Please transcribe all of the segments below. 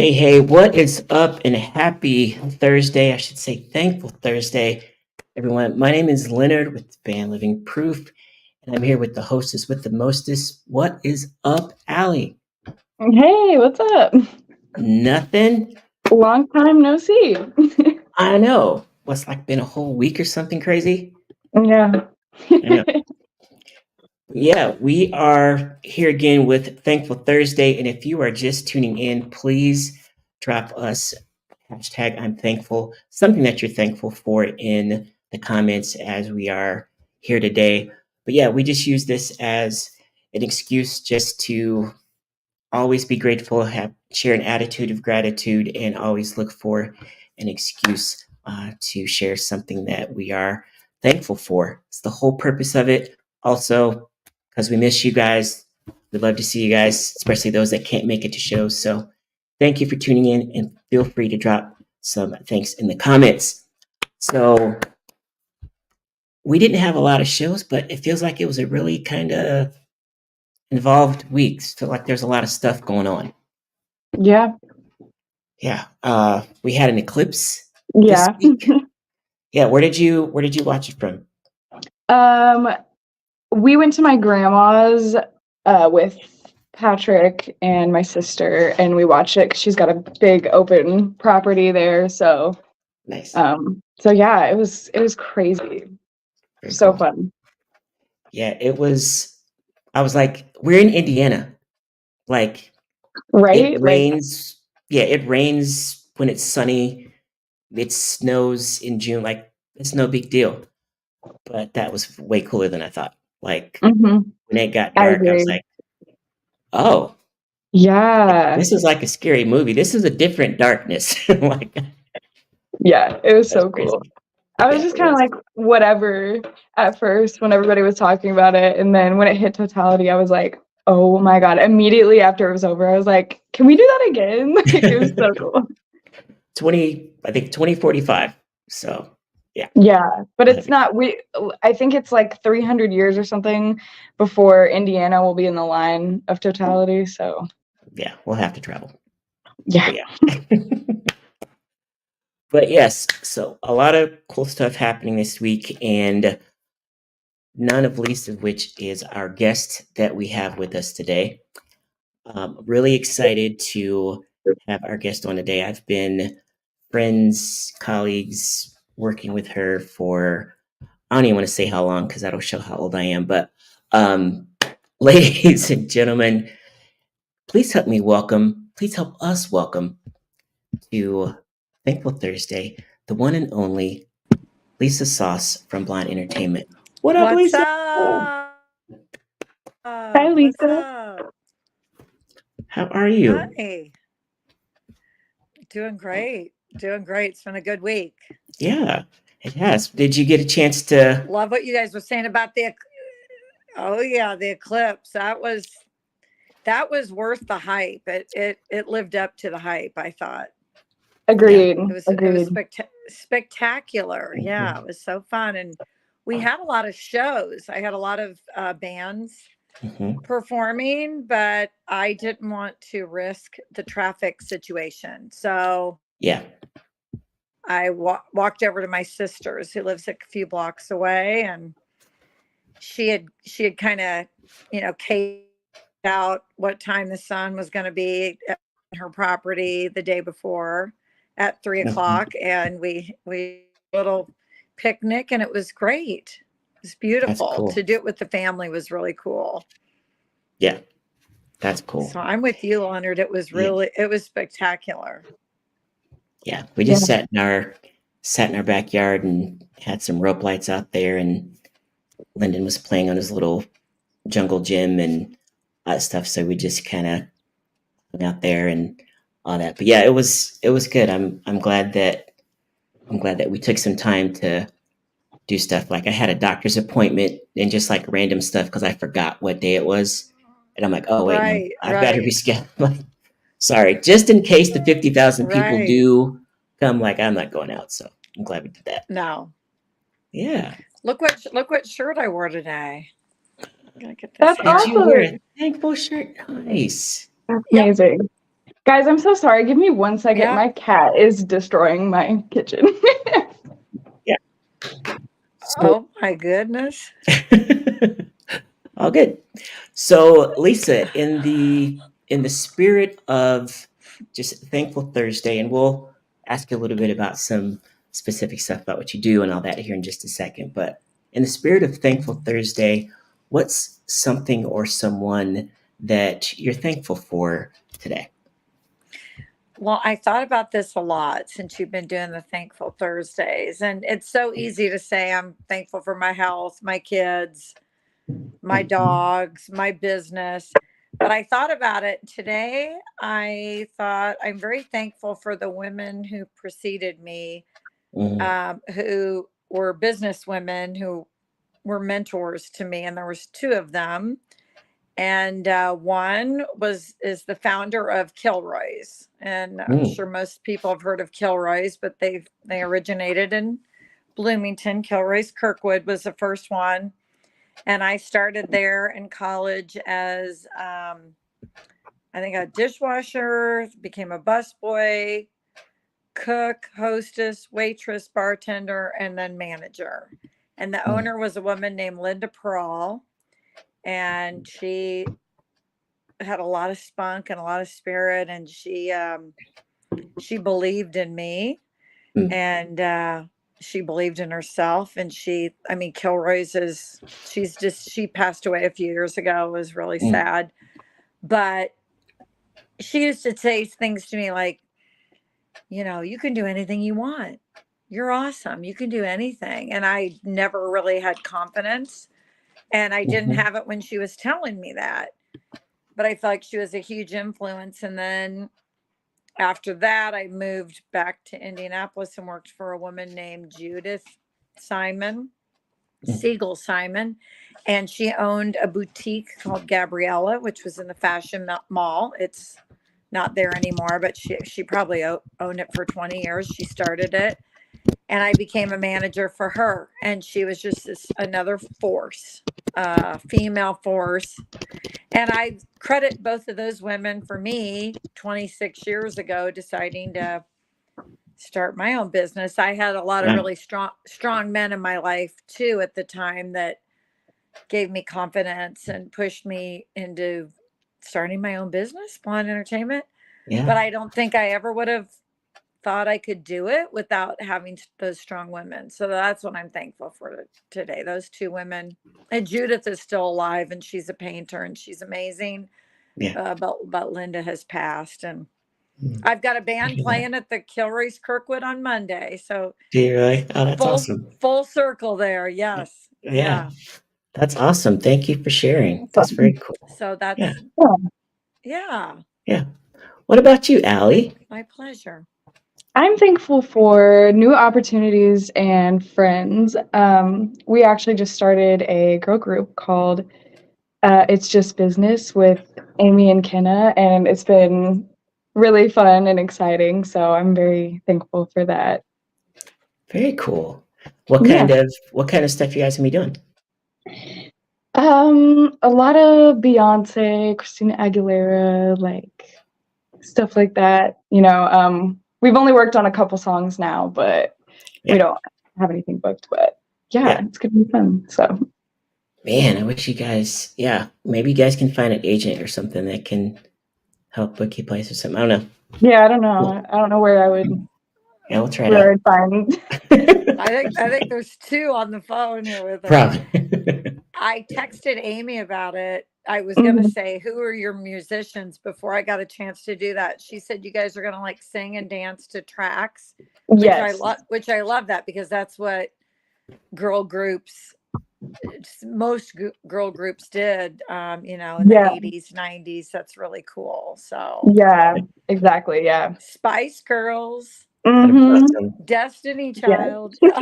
Hey, what is up? And happy Thursday. I should say thankful Thursday, everyone. My name is Leonard with Van Living Proof, and I'm here with the hostess with the mostest. What is up, Allie? Hey, what's up? Nothing? Long time no see. I know. What's like been a whole week or something crazy? Yeah. I know. Yeah, we are here again with Thankful Thursday. And if you are just tuning in, please drop us hashtag I'm thankful, something that you're thankful for in the comments as we are here today. But yeah, we just use this as an excuse just to always be grateful, share an attitude of gratitude, and always look for an excuse to share something that we are thankful for. It's the whole purpose of it. Also, because we miss you guys, we'd love to see you guys, especially those that can't make it to shows. So, thank you for tuning in, and feel free to drop some thanks in the comments. So, we didn't have a lot of shows, but it feels like it was a really kind of involved week. Feel like there's a lot of stuff going on. Yeah. Yeah, we had an eclipse this Yeah. week. Yeah, where did you watch it from? Um, we went to my grandma's with Patrick and my sister, and we watched it 'cause she's got a big open property there. Nice. So yeah, it was crazy. Very So cool. fun. Yeah, it was. I was like, we're in Indiana. Like, it Right? Like, rains. Yeah, it rains when it's sunny. It snows in June. Like, it's no big deal. But that was way cooler than I thought. Like, when it got I dark, I was agree. like, oh, Yeah. this is like a scary movie. This is a different darkness. Like, Yeah, it was that's so cool. crazy. I was Yeah, just it kind of was. like, whatever at first when everybody was talking about it. And then when it hit totality, I was like, oh my God. Immediately after it was over, I was like, can we do that again? Like, it was so cool. 2045. So, yeah, Yeah. But we'll have it's it. not, I think it's like 300 years or something before Indiana will be in the line of totality. So, Yeah, we'll have to travel. yeah. But yeah. But yes, so a lot of cool stuff happening this week, and none of least of which is our guest that we have with us today. Really excited to have our guest on today. I've been friends, colleagues, working with her for I don't even want to say how long because that'll show how old I am. But um, ladies and gentlemen, please help us welcome to Thankful Thursday, the one and only Lisa Sauce from Blind Entertainment. What up, What's Lisa? up? Hi, What's Lisa. up? How are you? Hi. Doing great. Doing great. It's been a good week. Yeah, it has. Did you get a chance to? Love what you guys were saying about oh yeah, the eclipse. That was worth the hype. It lived up to the hype, I thought. Yeah. Agreed. It was Agreed. spectacular. Mhm, Yeah, it was so fun, and we had a lot of shows. I had a lot of bands mhm. performing, but I didn't want to risk the traffic situation. So Yeah. I walked over to my sister's who lives a few blocks away, and she had kind of, cased out what time the sun was going to be at her property the day before at three Mhm. o'clock, and we little picnic, and it was great. It was That's beautiful. cool. To do it with the family was really cool. Yeah, that's cool. So I'm with you, Leonard. Yeah, It was spectacular. yeah. We Yeah. just sat in our backyard and had some rope lights out there, and Lyndon was playing on his little jungle gym and all that stuff. So we just kind of hung out there and all that. But yeah, it was good. I'm glad that we took some time to do stuff. Like I had a doctor's appointment and just like random stuff because I forgot what day it was, and I'm like, oh wait, no, Right, I've got to right, reschedule. Like, sorry, just in case the 50,000 people right. do come. Like I'm not going out, so I'm glad we did that. No, Yeah. look what shirt I wore today. I'm gonna get this That's Did hair you on. wear a awesome. thankful shirt? Nice. That's Yep, amazing. Guys, I'm so sorry. Give me 1 second. Yeah. My cat is destroying my kitchen. So, Oh my goodness. all good. So, Lisa, in the spirit of just Thankful Thursday, and we'll ask you a little bit about some specific stuff about what you do and all that here in just a second. But in the spirit of Thankful Thursday, what's something or someone that you're thankful for today? Well, I thought about this a lot since you've been doing the Thankful Thursdays. And it's so easy to say I'm thankful for my health, my kids, my dogs, my business. But I thought about it today. I thought I'm very thankful for the women who preceded me, Mhm. who were business women who were mentors to me. And there was two of them. And one is the founder of Kilroy's, and I'm Mm. sure most people have heard of Kilroy's, but they originated in Bloomington. Kilroy's Kirkwood was the first one, and I started there in college as I think a dishwasher, became a busboy, cook, hostess, waitress, bartender, and then manager. And the Mm. owner was a woman named Linda Pearl, and had a lot of spunk and a lot of spirit, and she believed in me, Mm. and she believed in herself, and Kilroy's is she passed away a few years ago. It was really Mm. sad, but she used to say things to me like, you can do anything you want, you're awesome, you can do anything. And I never really had confidence, and I didn't Mhm. have it when she was telling me that, but I felt like she was a huge influence. And then after that, I moved back to Indianapolis and worked for a woman named Judith Simon, Mm. Siegel Simon. And she owned a boutique called Gabriella, which was in the Fashion Mall. It's not there anymore, but she probably owned it for 20 years. She started it. And I became a manager for her. And she was just another force, female force. And I credit both of those women for me 26 years ago deciding to start my own business. I had a lot of Wow. really strong men in my life too at the time that gave me confidence and pushed me into starting my own business, Blonde Entertainment. But Yeah. I don't think I ever would have thought I could do it without having those strong women. So that's what I'm thankful for today. Those two women. And Judith is still alive, and she's a painter, and she's amazing. Yeah. But Linda has passed, and Mm. I've got a I band hear that. playing at the Kilroy's Kirkwood on Monday. So Do you really? Oh, that's full awesome. full circle there. Yes. Yeah. Yeah. That's awesome. Thank you for sharing. That's very Awesome. cool. So Yeah. that's Yeah. yeah, Yeah. What about you, Allie? my pleasure. I'm thankful for new opportunities and friends. We actually just started a girl group called It's Just Business with Amy and Kenna, and it's been really fun and exciting. So I'm very thankful for that. Very cool. What Yeah. kind of stuff you guys gonna be doing? A lot of Beyonce, Christina Aguilera, like stuff like that. We've only worked on a couple songs now, but we Yeah. don't have anything booked. But yeah, Yeah. it's gonna be fun. So Man, I wish you guys, yeah, maybe you guys can find an agent or something that can help book you place or something. I don't know. yeah, I don't know. Well, I don't know yeah, we'll try it where out. I'd find. I think there's two on the phone here with us. Probably. I texted Amy about it. I was going to Mhm. say, who are your musicians, before I got a chance to do that. She said, you guys are going to like sing and dance to tracks, Yes. which I love that, because that's what girl groups, most girl groups did, in the Yeah. 80s, 90s. That's really cool. So Yeah. Exactly. Yeah. Spice Girls, That'd be Mm-hmm. awesome. Destiny Yeah. Child. Yeah.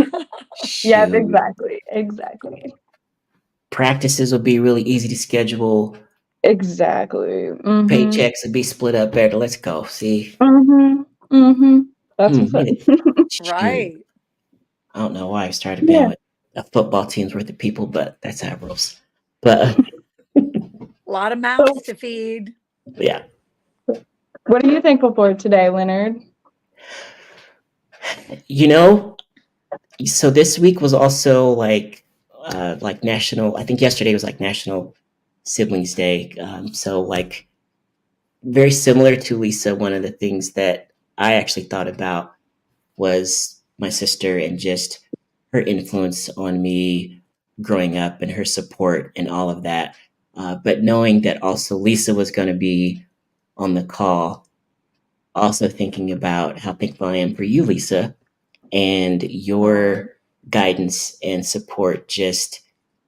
Yeah. Shoot. Exactly. Exactly. Practices will be really easy to schedule. Exactly. Mm-hmm. Paychecks would be split up better. Let's go. See. Mm-hmm. Mm-hmm. That's what's up. Shoot. Right. I don't know why I started a Yeah. band with a football team's worth of people, but that's how it rolls. But A lot of mouths to feed. yeah. What are you thankful for today, Leonard? You know, so this week was also like national. I think yesterday was like National Siblings Day. So like very similar to Lisa, one of the things that I actually thought about was my sister and just her influence on me growing up and her support and all of that. But knowing that also Lisa was going to be on the call, also thinking about how thankful I am for you, Lisa, and your guidance and support just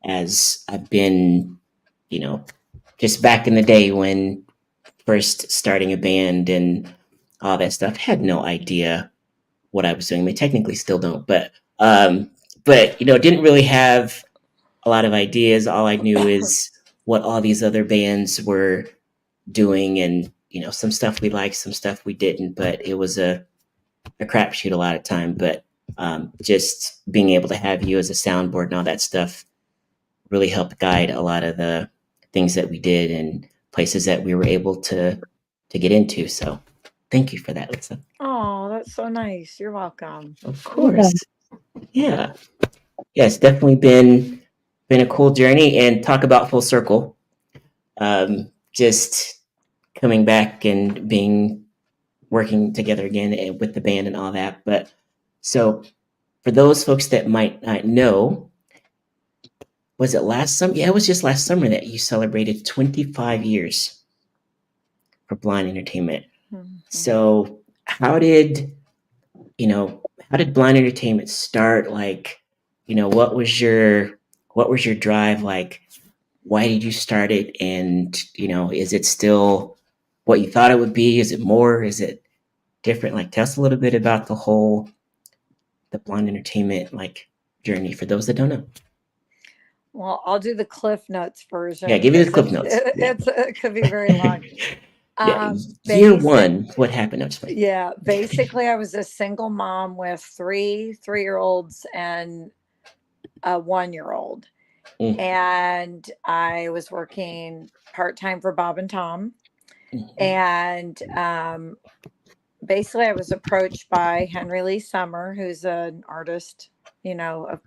as I've been, you know, just back in the day when first starting a band and all that stuff, had no idea what I was doing. I mean, technically still don't, but you know, didn't really have a lot of ideas. All I knew is what all these other bands were doing, and you know, some stuff we liked, some stuff we didn't. But it was a crapshoot a lot of time. But just being able to have you as a soundboard and all that stuff really helped guide a lot of the things that we did and places that we were able to get into. So thank you for that, Lisa. Oh, that's so nice. You're welcome. Of course. Yeah. Yeah, it's definitely been a cool journey, and talk about full circle. Just coming back and being working together again with the band and all that. But so for those folks that might not know, was it last summer? Yeah, it was just last summer that you celebrated 25 years for Blind Entertainment. Mhm. So how did Blind Entertainment start? Like, you know, what was your drive like? Why did you start it? And, you know, is it still what you thought it would be? Is it more? Is it different? Like, tell us a little bit about the Blind Entertainment like journey for those that don't know. Well, I'll do the Cliff Notes version Yeah, give me the because clip notes. Yeah. it could be very long. Yeah. Year Basic, one, what happened? No, just like, yeah, basically, I was a single mom with three 3-year-olds and a 1-year-old. mm, And I was working part time for Bob and Tom. And basically, I was approached by Henry Lee Summer, who's an artist, you know, a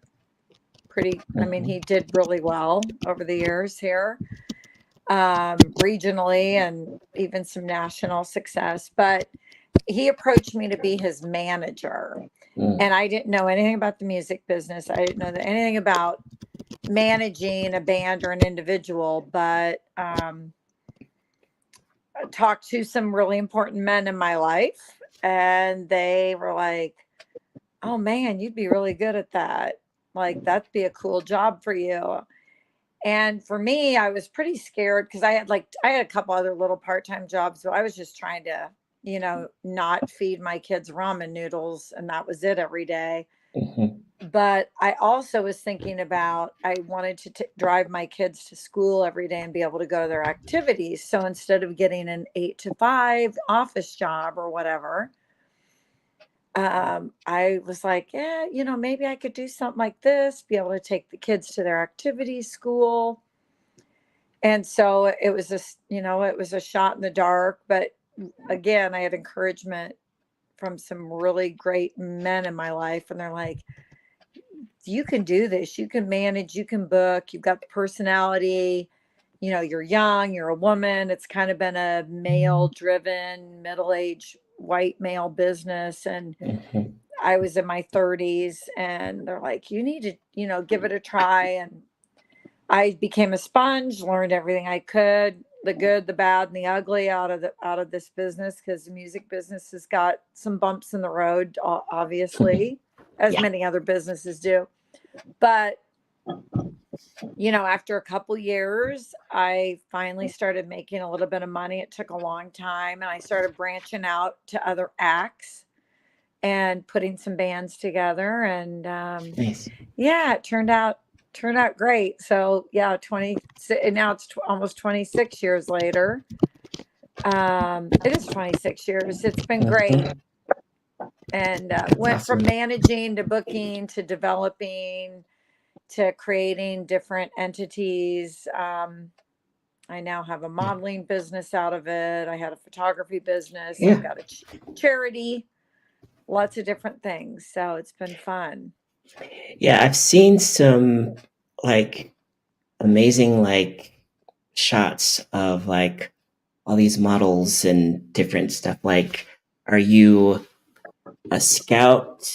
pretty, I mean, he did really well over the years here, regionally and even some national success. But he approached me to be his manager. mm, And I didn't know anything about the music business. I didn't know anything about managing a band or an individual, but I talked to some really important men in my life, and they were like, "Oh man, you'd be really good at that. Like that'd be a cool job for you." And for me, I was pretty scared because I had a couple other little part-time jobs, so I was just trying to, not feed my kids ramen noodles, and that was it every day. mhm, But I also was thinking about I wanted to drive my kids to school every day and be able to go to their activities. So instead of getting an 8 to 5 office job or whatever, I was like, yeah, maybe I could do something like this, be able to take the kids to their activities, school. And so it was it was a shot in the dark. But again, I had encouragement from some really great men in my life. And they're like, you can do this. You can manage, you can book, you've got the personality, you're young, you're a woman. It's kind of been a male driven, middle aged white male business. And mhm, I was in my 30s, and they're like, you need to, give it a try. And I became a sponge, learned everything I could, the good, the bad, and the ugly out of this business, because the music business has got some bumps in the road, obviously, as Yeah. many other businesses do. But after a couple years, I finally started making a little bit of money. It took a long time, and I started branching out to other acts and putting some bands together. And Nice. yeah, it turned out great. So yeah, 20 and now it's almost 26 years later. It is 26 years. It's been great. Mhm. And went Awesome. from managing to booking to developing to creating different entities. I now have a modeling business out of it. I had a photography business. Yeah. I've got a charity, lots of different things. So it's been fun. Yeah, I've seen some like amazing like shots of like all these models and different stuff. Like, are you a scout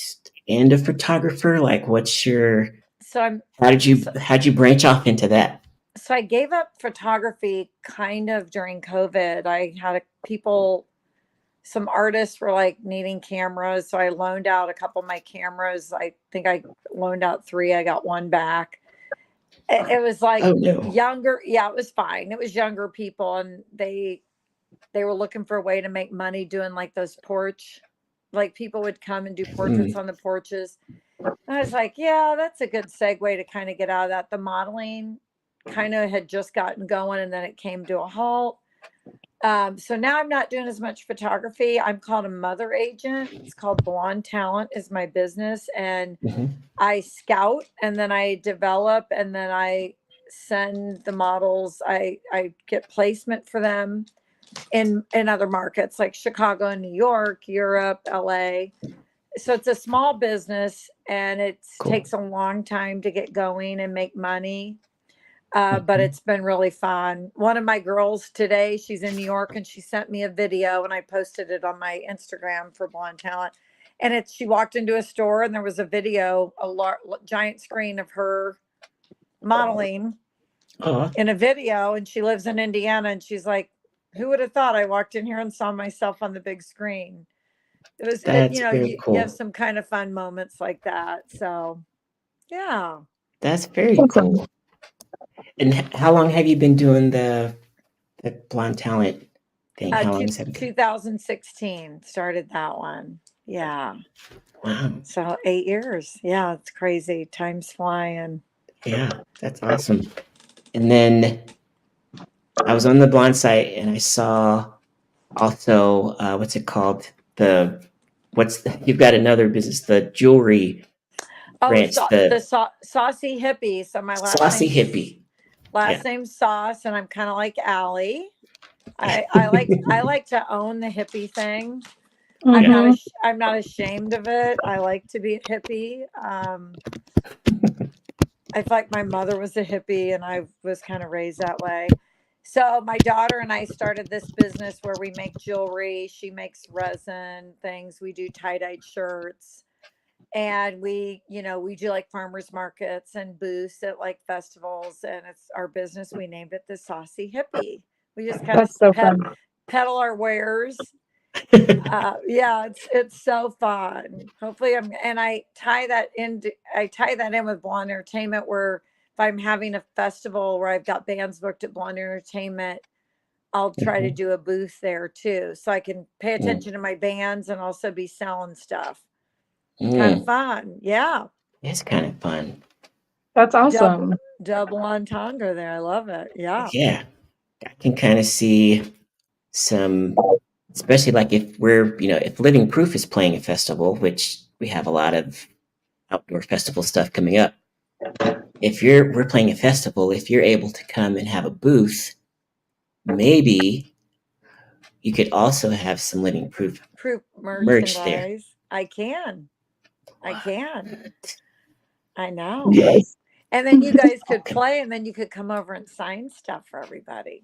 and a photographer? Like, what's your So I'm how'd you branch off into that? so I gave up photography kind of during COVID. I had some artists were like needing cameras. So I loaned out a couple of my cameras. I think I loaned out 3. I got 1 back. It was like Oh no. younger. Yeah, it was fine. It was younger people and they were looking for a way to make money doing like those porch, like people would come and do portraits on the porches. I was like, yeah, that's a good segue to kind of get out of that. The modeling kind of had just gotten going and then it came to a halt. So now I'm not doing as much photography. I'm called a mother agent. It's called Blonde Talent is my business. And Mhm. I scout and then I develop and then I send the models. I get placement for them in other markets like Chicago, New York, Europe, LA. So it's a small business and it Cool. takes a long time to get going and make money. But Mhm. it's been really fun. One of my girls today, she's in New York and she sent me a video and I posted it on my Instagram for Blonde Talent. And she walked into a store and there was a video, giant screen of her modeling Oh, in a video. And she lives in Indiana and she's like, who would have thought I walked in here and saw myself on the big screen? that's very You cool. have some kind of fun moments like that. So, yeah. That's very Awesome. cool. And how long have you been doing the blonde talent thing? How long has that been? 2016 started that one. Yeah. Wow. So 8 years. Yeah, it's crazy. Time's flying. Yeah, that's awesome. And then I was on the blonde site and I saw also what's it called? You've got another business, the jewelry Oh, branch, the Saucy Hippie. So my Saucy Hippie. last Yeah. name's Sauce, and I'm kind of like Allie. I like to own the hippie thing. Mhm. I'm not ashamed of it. I like to be a hippie. I feel like my mother was a hippie and I was kind of raised that way. So my daughter and I started this business where we make jewelry. She makes resin things. We do tie-dyed shirts. And we do like farmers markets and booths at like festivals. And it's our business. We named it the Saucy Hippie. We just kind of That's so fun. peddle our wares. Yeah, it's so fun. Hopefully I tie that in with Blonde Entertainment where if I'm having a festival where I've got bands booked at Blonde Entertainment, I'll try to do a booth there too. So I can pay attention to my bands and also be selling stuff. Kind of fun. Yeah. It's kind of fun. That's awesome. Double entendre there. I love it. Yeah. Yeah. I can kind of see some, especially like if Living Proof is playing a festival, which we have a lot of outdoor festival stuff coming up. If we're playing a festival, if you're able to come and have a booth, maybe you could also have some Living Proof merch there. Merchandise. I can. I know. Yes. And then you guys could play and then you could come over and sign stuff for everybody.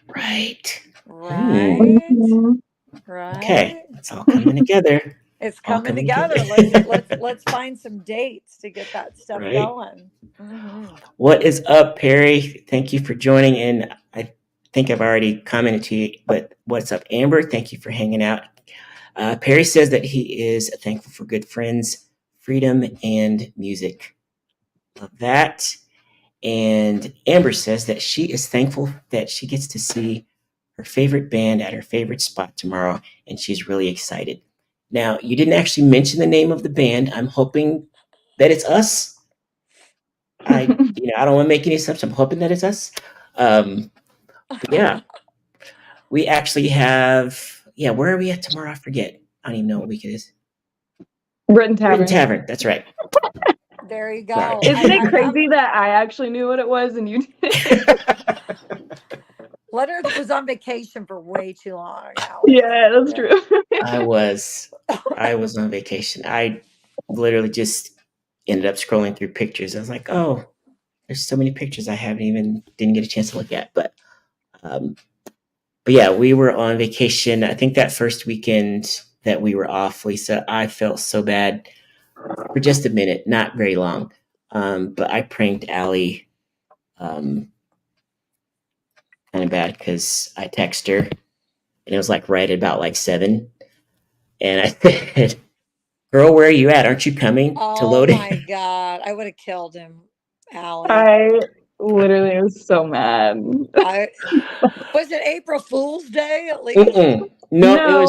Right. Right. Mhm. Right. Okay. It's all coming together. It's All coming coming together. together. Let's find some dates to get that stuff Right. going. Mhm. What is up, Perry? Thank you for joining. And I think I've already commented to you, but what's up, Amber? Thank you for hanging out. Perry says that he is thankful for good friends, freedom, and music. Love that. And Amber says that she is thankful that she gets to see her favorite band at her favorite spot tomorrow, and she's really excited. Now, you didn't actually mention the name of the band. I'm hoping that it's us. I don't want to make any assumptions. I'm hoping that it's us. But yeah, we actually have. Yeah, where are we at tomorrow? I forget. I don't even know what week it is. Written Tavern. Written Tavern. That's right. There you go. Sorry. Isn't it crazy that I actually knew what it was and you didn't? Leonard was on vacation for way too long, Allie. Yeah, that's true. I was on vacation. I literally just ended up scrolling through pictures. I was like, oh, there's so many pictures I didn't get a chance to look at. Um, but yeah, we were on vacation. I think that first weekend that we were off, Lisa, I felt so bad for just a minute, not very long. But I pranked Allie kind of bad because I texted her and it was like right at about like 7. And I said, girl, where are you at? Aren't you coming to Oh load my it? God. I would have killed him, Allie. I literally was so mad. Was it April Fool's Day at least? Mm-mm. No, No. it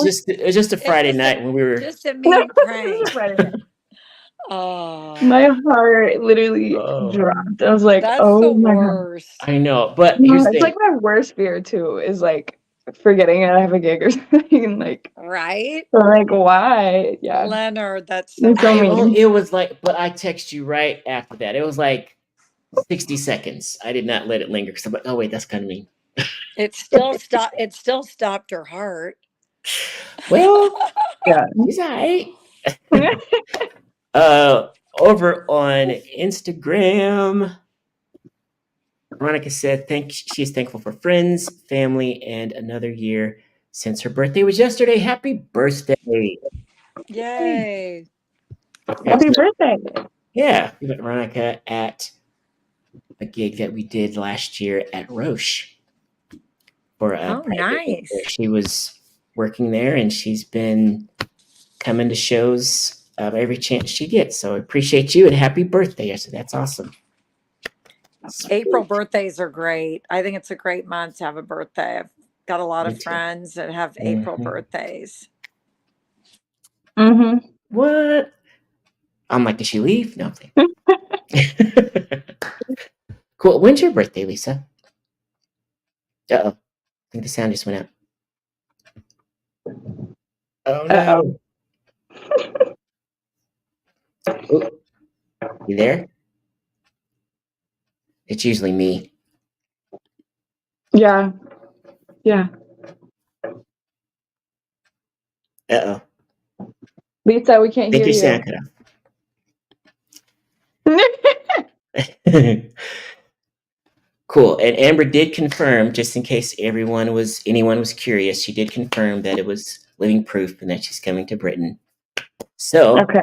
was just a Friday night when we were. Just a mean prank. Friday. Oh, My heart literally Oh. dropped. I was like, that's oh the my God. worst. I know, but here's the It's thing. like my worst fear too, is like forgetting I have a gig or something. Like, Right? so like why? Yeah. Leonard, that's so It's so mean. It was like, but I text you right after that. It was like 60 seconds. I did not let it linger because I'm like, oh wait, that's kind of mean. it still stopped her heart. Well, Yeah. she's all right. Over on Instagram, Veronica said, she's thankful for friends, family, and another year since her birthday was yesterday. Happy birthday. Yay. Happy birthday. Yeah, we met Veronica at a gig that we did last year at Roche. For a private nice. event. She was working there and she's been coming to shows every chance she gets. So I appreciate you and happy birthday. I said, that's awesome. April birthdays are great. I think it's a great month to have a birthday. I've got a lot Me of too. friends that have April Mhm. birthdays. Mm-hmm. What? I'm like, did she leave? No. I'm playing. Cool. When's your birthday, Lisa? Uh-oh. I think the sound just went out. Oh, no. Ooh. You there? It's usually me. Yeah. Yeah. Uh-oh. Lisa, we can't I think hear your sound you. cut off. Cool. And Amber did confirm, just in case anyone was curious, she did confirm that it was living proof and that she's coming to Britain. So Okay.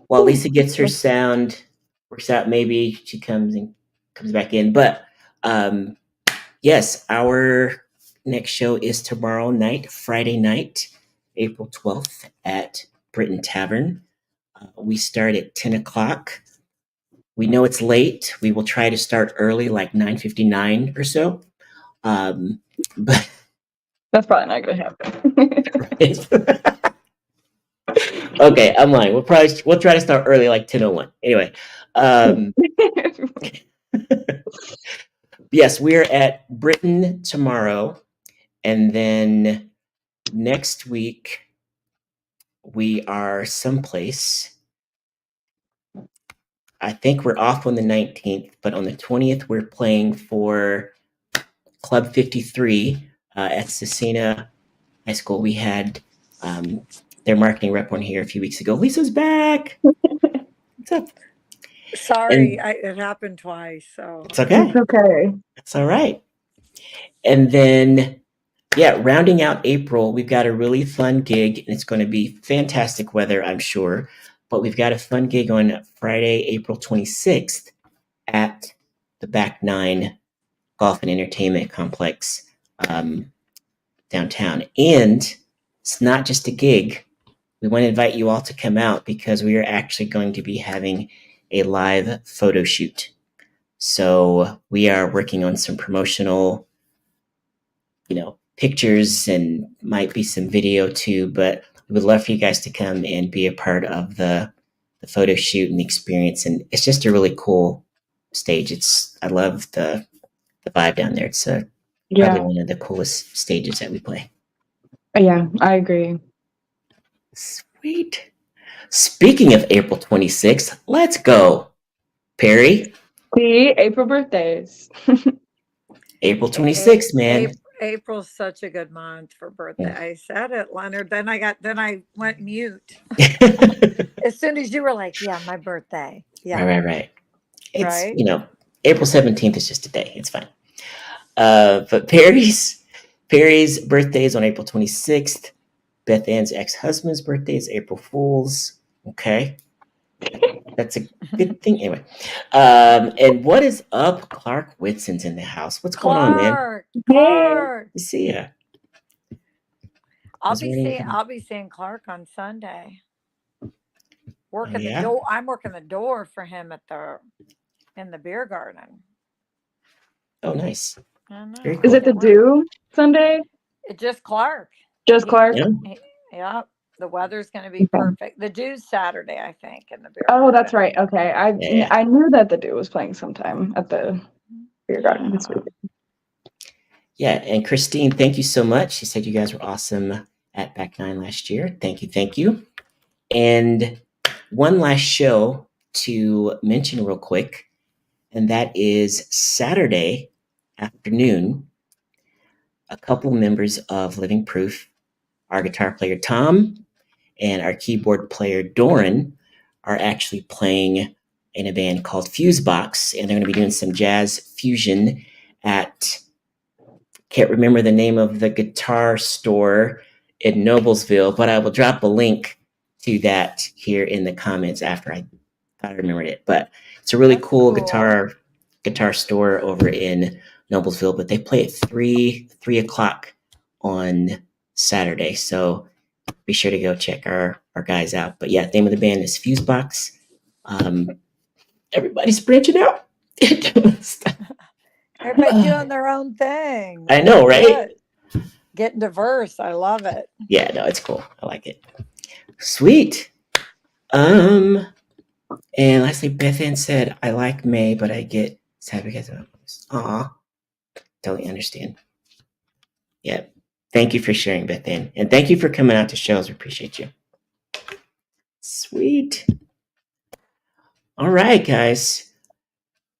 while Lisa gets her sound, works out, maybe she comes back in. But yes, our next show is tomorrow night, Friday night, April 12th at Britain Tavern. We start at 10 o'clock. We know it's late. We will try to start early, like 9:59 or so. But That's probably not going to happen. okay, I'm lying. We'll try to start early, like 10:01. Anyway, yes, we're at Britain tomorrow, and then next week we are someplace. I think we're off on the 19th, but on the 20th we're playing for Club 53 at Cecina High School. We had their marketing rep on here a few weeks ago. Lisa's back. What's up? Sorry, it happened twice. So It's okay. It's okay. It's all right. And then, yeah, rounding out April, we've got a really fun gig, and it's going to be fantastic weather, I'm sure. But we've got a fun gig on Friday, April 26th at the Back Nine Golf and Entertainment Complex downtown. And it's not just a gig. We want to invite you all to come out because we are actually going to be having a live photo shoot. So we are working on some promotional, pictures and might be some video too, but we would love for you guys to come and be a part of the photo shoot and the experience. And it's just a really cool stage. I love the vibe down there. It's probably one of the coolest stages that we play. Yeah, I agree. Sweet. Speaking of April 26th, let's go. Perry? See, April birthdays. April 26th, man. April's such a good month for birthday. Yeah. I said it, Leonard. Then I went mute. As soon as you were like, yeah, my birthday. Yeah. Right. It's, Right? April 17th is just a day. It's fine. But Perry's birthday is on April 26th. Beth Ann's ex-husband's birthday is April Fool's. Okay. That's a good thing. Anyway. And what is up? Clark Whitson's in the house. What's going on, man? Clark. You see ya. I'll be seeing Clark on Sunday. Working the door. I'm working the door for him in the beer garden. Oh, nice. Very cool. Is it the Do Sunday? It's just Clark. Just Clark? Yeah. The weather's going to be perfect. The Do's Saturday, I think, in the beer garden. garden. That's right. Okay. I knew that the Do was playing sometime at the beer garden this week. Yeah, and Christine, thank you so much. She said you guys were awesome at Back Nine last year. Thank you. And one last show to mention real quick, and that is Saturday afternoon. A couple members of Living Proof, our guitar player Tom and our keyboard player Doran, are actually playing in a band called Fusebox, and they're going to be doing some jazz fusion at, can't remember the name of the guitar store in Noblesville, but I will drop a link to that here in the comments after I thought I remembered it. But it's a really cool guitar store over in Noblesville, but they play at 3 o'clock on Saturday. So be sure to go check our guys out. But yeah, the name of the band is Fusebox. Everybody's branching out. Everybody's doing their own thing. I know, right? Getting diverse. I love it. Yeah, no, it's cool. I like it. Sweet. And lastly, Beth Ann said, I like May, but I get sad because of this. Aw. Totally understand. Yeah. Thank you for sharing, Beth Ann. And thank you for coming out to shows. We appreciate you. Sweet. All right, guys.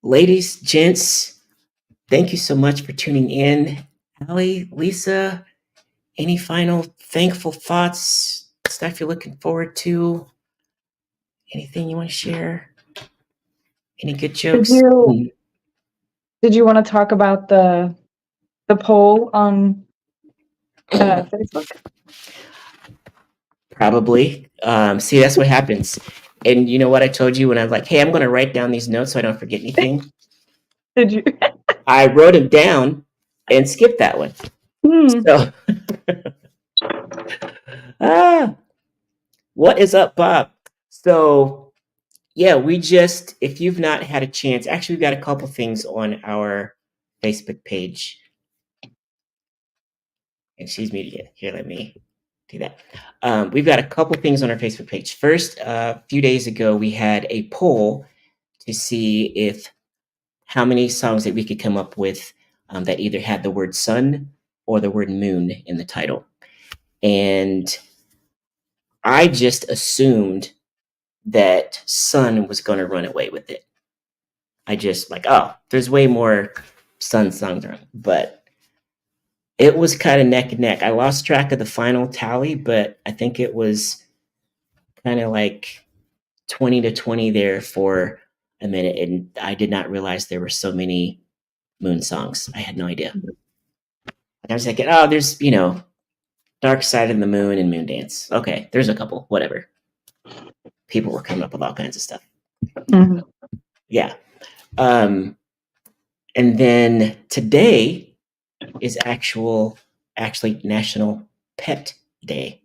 Ladies, gents, thank you so much for tuning in. Allie, Lisa, any final thankful thoughts, stuff you're looking forward to? Anything you want to share? Any good jokes? Did you want to talk about the poll on Facebook? Probably. See, that's what happens. And you know what I told you when I was like, hey, I'm going to write down these notes so I don't forget anything? Did you? I wrote them down and skipped that one. So, what is up, Bob? So, yeah, if you've not had a chance, actually, we've got a couple things on our Facebook page. And she's muted. Here, let me do that. We've got a couple things on our Facebook page. First, a few days ago, we had a poll to see how many songs that we could come up with that either had the word sun or the word moon in the title. And I just assumed that sun was going to run away with it. I just there's way more sun songs around, but it was kind of neck and neck. I lost track of the final tally, but I think it was kind of like 20-20 there for a minute, and I did not realize there were so many moon songs. I had no idea. I was thinking, there's, Dark Side of the Moon and Moondance. Okay, there's a couple, whatever. People were coming up with all kinds of stuff. Mm-hmm. Yeah. And then today is actually National Pet Day.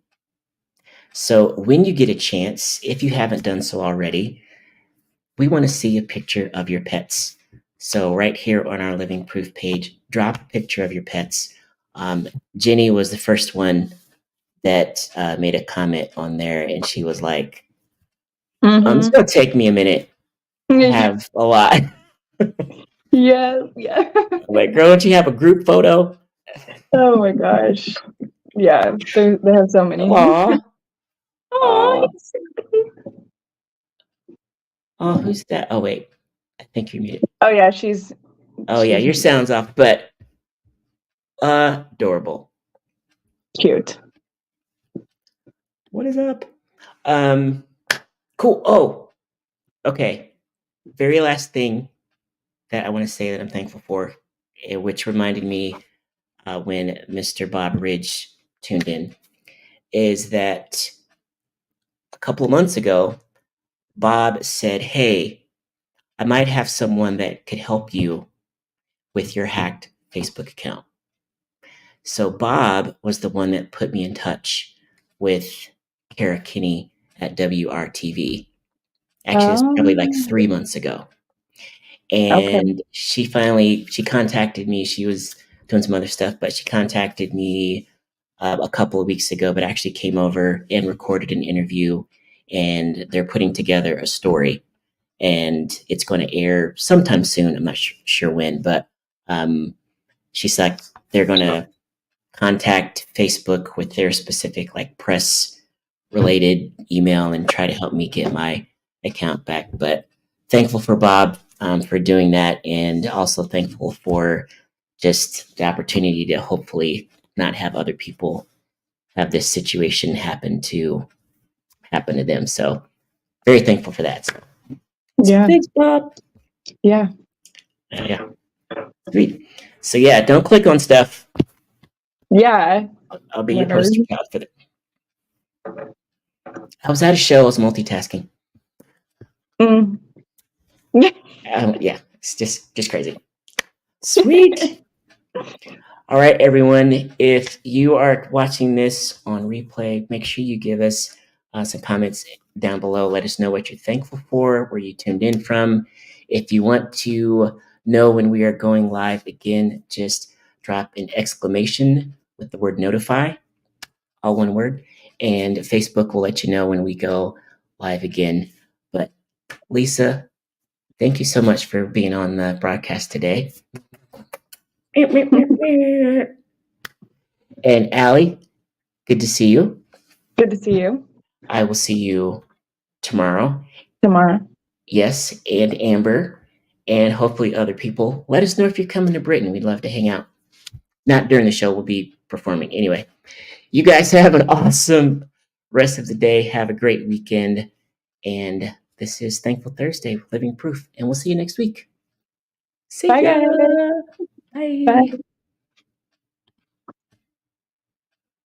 So when you get a chance, if you haven't done so already, we want to see a picture of your pets. So right here on our Living Proof page, drop a picture of your pets. Jenny was the first one that made a comment on there, and she was like, it's going to take me a minute. I have a lot. Yeah. I'm like, girl, don't you have a group photo? Oh my gosh. Yeah, they have so many. Aww. Oh, who's that? Oh, wait. I think you're muted. Oh, yeah, she's your sound's off. But Adorable. Cute. What is up? Cool. Oh, okay. Very last thing that I want to say that I'm thankful for, which reminded me when Mr. Bob Ridge tuned in, is that a couple of months ago, Bob said, "Hey, I might have someone that could help you with your hacked Facebook account." So Bob was the one that put me in touch with Kara Kinney at WRTV. Actually, it's probably like 3 months ago. Okay. And she contacted me. She was doing some other stuff, but she contacted me a couple of weeks ago, but actually came over and recorded an interview. And they're putting together a story, and it's going to air sometime soon. I'm not sure when, but she's like, they're going to contact Facebook with their specific like press related email and try to help me get my account back. But thankful for Bob for doing that, and also thankful for just the opportunity to hopefully not have other people have this situation happen to them. So very thankful for that. So, Yeah. thanks, Bob. Yeah. Yeah. Sweet. So yeah, don't click on stuff. Yeah. I'll be your Nerd. poster child for that. I was at a show. I was multitasking. Mm. Yeah, it's just crazy. Sweet. All right, everyone. If you are watching this on replay, make sure you give us some comments down below. Let us know what you're thankful for, where you tuned in from. If you want to know when we are going live again, just drop an exclamation with the word notify, all one word, and Facebook will let you know when we go live again. But Lisa, thank you so much for being on the broadcast today. And Allie, good to see you. Good to see you. I will see you tomorrow. Tomorrow. Yes, and Amber, and hopefully other people. Let us know if you're coming to Britain. We'd love to hang out. Not during the show, we'll be performing. Anyway, you guys have an awesome rest of the day. Have a great weekend. And this is Thankful Thursday with Living Proof. And we'll see you next week. See Bye, ya. guys. Bye. Bye.